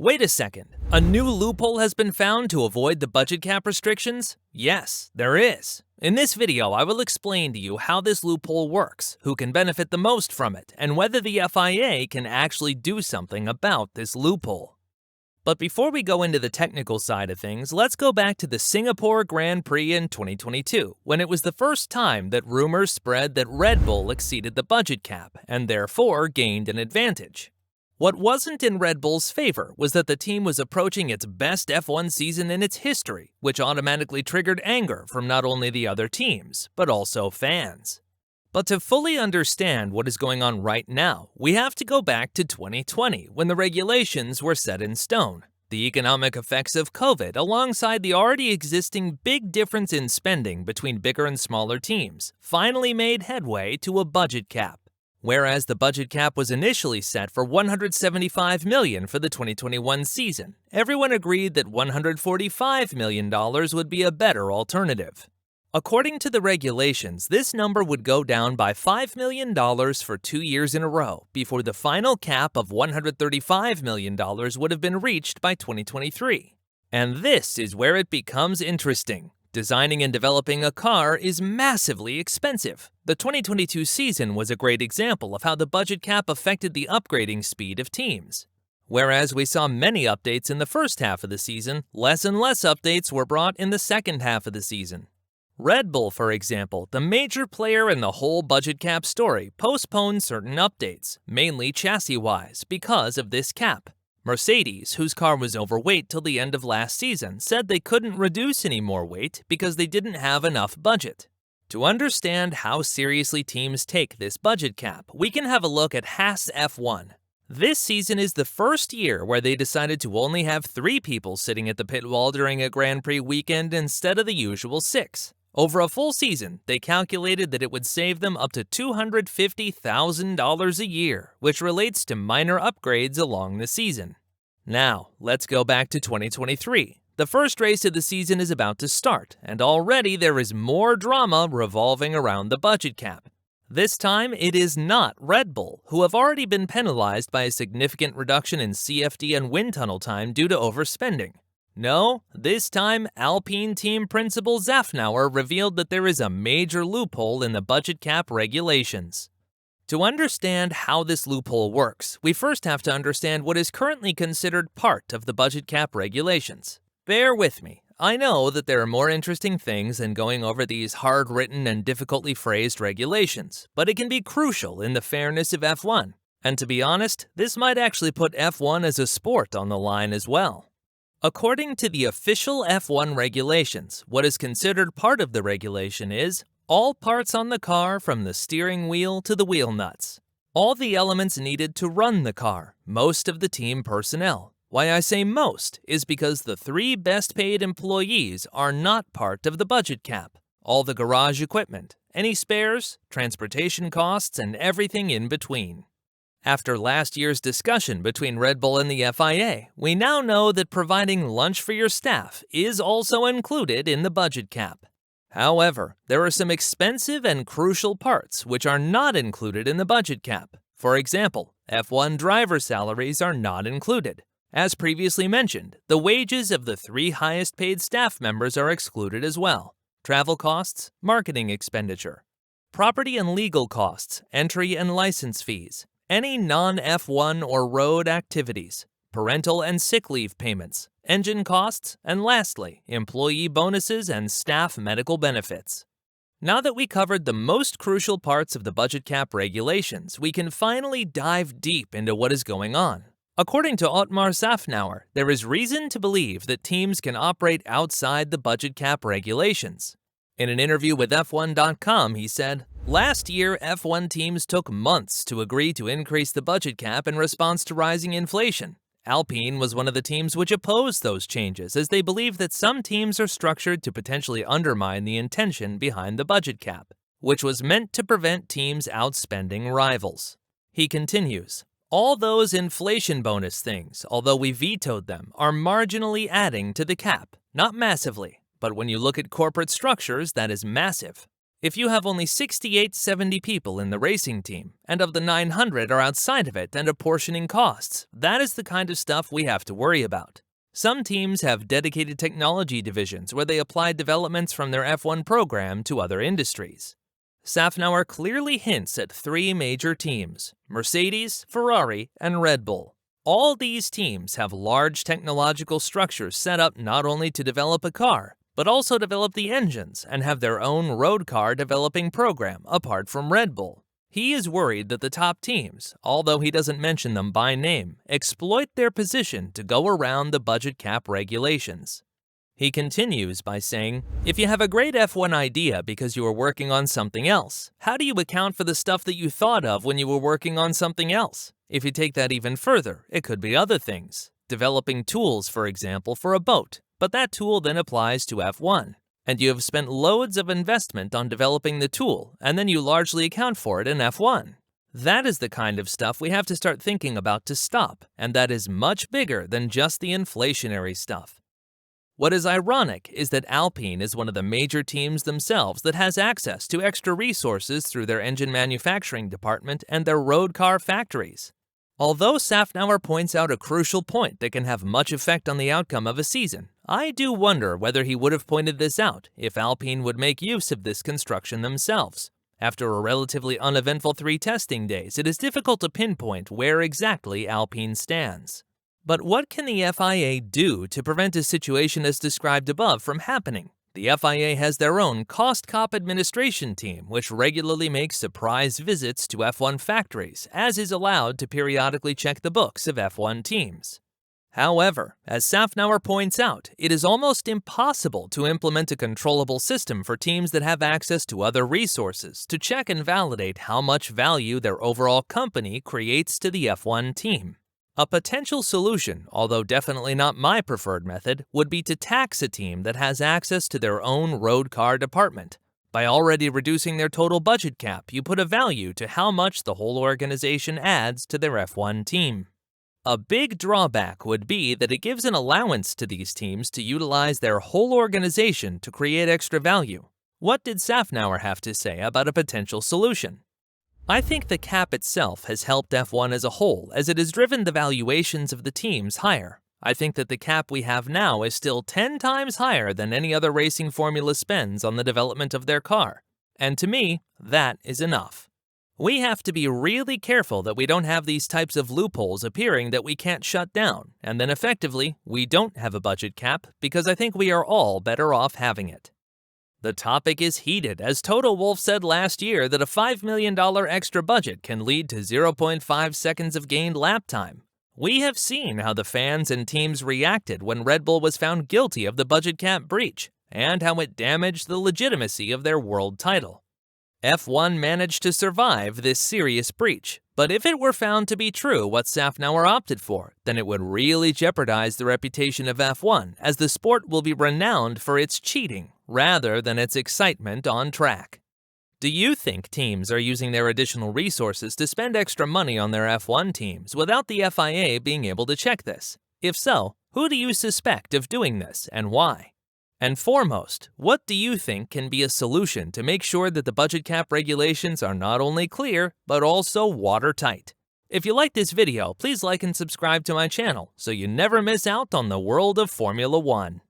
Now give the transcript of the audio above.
Wait a second, a new loophole has been found to avoid the budget cap restrictions? Yes, there is. In this video, I will explain to you how this loophole works, who can benefit the most from it, and whether the FIA can actually do something about this loophole. But before we go into the technical side of things, let's go back to the Singapore Grand Prix in 2022, when it was the first time that rumors spread that Red Bull exceeded the budget cap and therefore gained an advantage. What wasn't in Red Bull's favor was that the team was approaching its best F1 season in its history, which automatically triggered anger from not only the other teams, but also fans. But to fully understand what is going on right now, we have to go back to 2020, when the regulations were set in stone. The economic effects of COVID, alongside the already existing big difference in spending between bigger and smaller teams, finally made headway to a budget cap. Whereas the budget cap was initially set for $175 million for the 2021 season, everyone agreed that $145 million would be a better alternative. According to the regulations, this number would go down by $5 million for 2 years in a row before the final cap of $135 million would have been reached by 2023. And this is where it becomes interesting. Designing and developing a car is massively expensive. The 2022 season was a great example of how the budget cap affected the upgrading speed of teams. Whereas we saw many updates in the first half of the season, less and less updates were brought in the second half of the season. Red Bull, for example, the major player in the whole budget cap story, postponed certain updates, mainly chassis-wise, because of this cap. Mercedes, whose car was overweight till the end of last season, said they couldn't reduce any more weight because they didn't have enough budget. To understand how seriously teams take this budget cap, we can have a look at Haas F1. This season is the first year where they decided to only have 3 people sitting at the pit wall during a Grand Prix weekend instead of the usual 6. Over a full season, they calculated that it would save them up to $250,000 a year, which relates to minor upgrades along the season. Now, let's go back to 2023. The first race of the season is about to start, and already there is more drama revolving around the budget cap. This time, it is not Red Bull, who have already been penalized by a significant reduction in CFD and wind tunnel time due to overspending. No, this time Alpine team principal Zafnauer revealed that there is a major loophole in the budget cap regulations. To understand how this loophole works, we first have to understand what is currently considered part of the budget cap regulations. Bear with me. I know that there are more interesting things than going over these hard-written and difficultly phrased regulations, but it can be crucial in the fairness of F1. And to be honest, this might actually put F1 as a sport on the line as well. According to the official F1 regulations, what is considered part of the regulation is all parts on the car from the steering wheel to the wheel nuts. All the elements needed to run the car, most of the team personnel. Why I say most is because the 3 best paid employees are not part of the budget cap. All the garage equipment, any spares, transportation costs, and everything in between. After last year's discussion between Red Bull and the FIA, we now know that providing lunch for your staff is also included in the budget cap. However, there are some expensive and crucial parts which are not included in the budget cap. For example, F1 driver salaries are not included. As previously mentioned, the wages of the 3 highest paid staff members are excluded as well. Travel costs, marketing expenditure, property and legal costs, entry and license fees, any non-F1 or road activities, parental and sick leave payments, engine costs, and lastly, employee bonuses and staff medical benefits. Now that we covered the most crucial parts of the budget cap regulations, we can finally dive deep into what is going on. According to Ottmar Zafnauer, there is reason to believe that teams can operate outside the budget cap regulations. In an interview with F1.com, he said, "Last year, F1 teams took months to agree to increase the budget cap in response to rising inflation. Alpine was one of the teams which opposed those changes, as they believe that some teams are structured to potentially undermine the intention behind the budget cap, which was meant to prevent teams outspending rivals." He continues, "All those inflation bonus things, although we vetoed them, are marginally adding to the cap, not massively. But when you look at corporate structures, that is massive. If you have only 70 people in the racing team, and of the 900 are outside of it and apportioning costs, that is the kind of stuff we have to worry about. Some teams have dedicated technology divisions where they apply developments from their F1 program to other industries. Safnauer clearly hints at three major teams: Mercedes, Ferrari, and Red Bull. All these teams have large technological structures set up not only to develop a car, but also develop the engines and have their own road car developing program apart from Red Bull. He is worried that the top teams, although he doesn't mention them by name, exploit their position to go around the budget cap regulations. He continues by saying, if you have a great F1 idea because you are working on something else, how do you account for the stuff that you thought of when you were working on something else? If you take that even further, it could be other things. Developing tools, for example, for a boat, but that tool then applies to F1. And you have spent loads of investment on developing the tool, and then you largely account for it in F1. That is the kind of stuff we have to start thinking about to stop, and that is much bigger than just the inflationary stuff. What is ironic is that Alpine is one of the major teams themselves that has access to extra resources through their engine manufacturing department and their road car factories. Although Safnauer points out a crucial point that can have much effect on the outcome of a season, I do wonder whether he would have pointed this out if Alpine would make use of this construction themselves. After a relatively uneventful 3 testing days, it is difficult to pinpoint where exactly Alpine stands. But what can the FIA do to prevent a situation as described above from happening? The FIA has their own cost cop administration team, which regularly makes surprise visits to F1 factories, as is allowed to periodically check the books of F1 teams. However, as Safnauer points out, it is almost impossible to implement a controllable system for teams that have access to other resources to check and validate how much value their overall company creates to the F1 team. A potential solution, although definitely not my preferred method, would be to tax a team that has access to their own road car department. By already reducing their total budget cap, you put a value to how much the whole organization adds to their F1 team. A big drawback would be that it gives an allowance to these teams to utilize their whole organization to create extra value. What did Safnauer have to say about a potential solution? I think the cap itself has helped F1 as a whole, as it has driven the valuations of the teams higher. I think that the cap we have now is still 10 times higher than any other racing formula spends on the development of their car. And to me, that is enough. We have to be really careful that we don't have these types of loopholes appearing that we can't shut down, and then effectively, we don't have a budget cap, because I think we are all better off having it. The topic is heated, as Toto Wolff said last year that a $5 million extra budget can lead to 0.5 seconds of gained lap time. We have seen how the fans and teams reacted when Red Bull was found guilty of the budget cap breach, and how it damaged the legitimacy of their world title. F1 managed to survive this serious breach, but if it were found to be true what Safnauer opted for, then it would really jeopardize the reputation of F1, as the sport will be renowned for its cheating rather than its excitement on track. Do you think teams are using their additional resources to spend extra money on their F1 teams without the FIA being able to check this? If so, who do you suspect of doing this and why? And foremost, what do you think can be a solution to make sure that the budget cap regulations are not only clear, but also watertight? If you like this video, please like and subscribe to my channel so you never miss out on the world of Formula One.